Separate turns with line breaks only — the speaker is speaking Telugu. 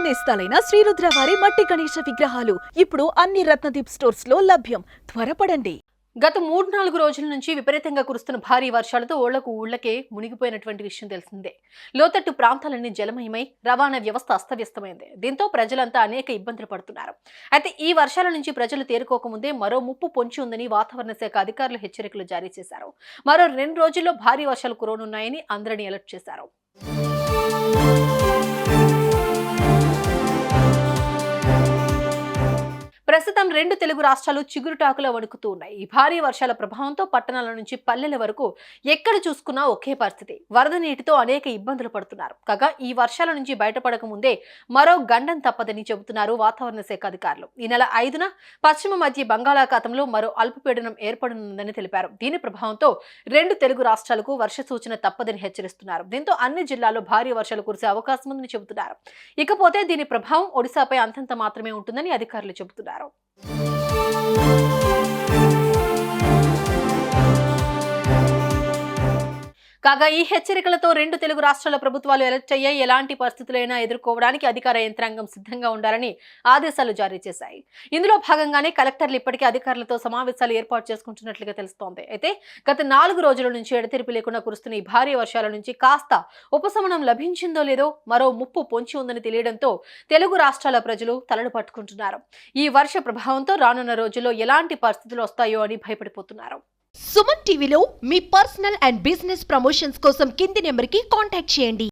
నేస్తాలైన శ్రీరుద్ర వారి మట్టి గణేశ విగ్రహాలు ఇప్పుడు అన్ని రత్నదీప్ స్టోర్స్ లో లభ్యం. త్వరపడండి.
గత 3-4 రోజుల నుంచి విపరీతంగా కురుస్తున్న భారీ వర్షాలతో ఊళ్ళకే మునిగిపోయినటువంటి విషయం తెలిసిందే. లోతట్టు ప్రాంతాలన్నీ జలమయమై రవాణా వ్యవస్థ అస్తవ్యస్తమైంది. దీంతో ప్రజలంతా అనేక ఇబ్బందులు పడుతున్నారు. అయితే ఈ వర్షాల నుంచి ప్రజలు తేరుకోకముందే మరో ముప్పు పొంచి ఉందని వాతావరణ శాఖ అధికారులు హెచ్చరికలు జారీ చేశారు. మరో 2 రోజుల్లో భారీ వర్షాలు కురవనున్నాయని అందరినీ అలర్ట్ చేశారు. ప్రస్తుతం 2 తెలుగు రాష్ట్రాలు చిగురుటాకులా వణుకుతూ ఉన్నాయి. ఈ భారీ వర్షాల ప్రభావంతో పట్టణాల నుంచి పల్లెల వరకు ఎక్కడ చూసుకున్నా ఒకే పరిస్థితి. వరద నీటితో అనేక ఇబ్బందులు పడుతున్నారు. కాగా ఈ వర్షాల నుంచి బయటపడక ముందే మరో గండం తప్పదని చెబుతున్నారు వాతావరణ శాఖ అధికారులు. ఈ నెల 5న పశ్చిమ మధ్య బంగాళాఖాతంలో మరో అల్పపీడనం ఏర్పడనుందని తెలిపారు. దీని ప్రభావంతో 2 తెలుగు రాష్ట్రాలకు వర్ష సూచన తప్పదని హెచ్చరిస్తున్నారు. దీంతో అన్ని జిల్లాల్లో భారీ వర్షాలు కురిసే అవకాశం ఉందని చెబుతున్నారు. ఇకపోతే దీని ప్రభావం ఒడిశాపై అంతంత మాత్రమే ఉంటుందని అధికారులు చెబుతున్నారు. కాగా ఈ హెచ్చరికలతో 2 తెలుగు రాష్ట్రాల ప్రభుత్వాలు అలర్ట్ అయ్యాయి. ఎలాంటి పరిస్థితులైనా ఎదుర్కోవడానికి అధికార యంత్రాంగం సిద్ధంగా ఉండాలని ఆదేశాలు జారీ చేశాయి. ఇందులో భాగంగానే కలెక్టర్లు ఇప్పటికే అధికారులతో సమావేశాలు ఏర్పాటు చేసుకుంటున్నట్లుగా తెలుస్తోంది. అయితే గత 4 రోజుల నుంచి ఎడతెరిపి లేకుండా కురుస్తున్న ఈ భారీ వర్షాల నుంచి కాస్త ఉపశమనం లభించిందో లేదో మరో ముప్పు పొంచి ఉందని తెలియడంతో తెలుగు రాష్ట్రాల ప్రజలు తలలు పట్టుకుంటున్నారు. ఈ వర్ష ప్రభావంతో రానున్న రోజుల్లో ఎలాంటి పరిస్థితులు వస్తాయో అని భయపడిపోతున్నారు.
సుమన్ టీవీలో మీ పర్సనల్ అండ్ బిజినెస్ ప్రమోషన్స్ కోసం కింది నెంబర్కి కాంటాక్ట్ చేయండి.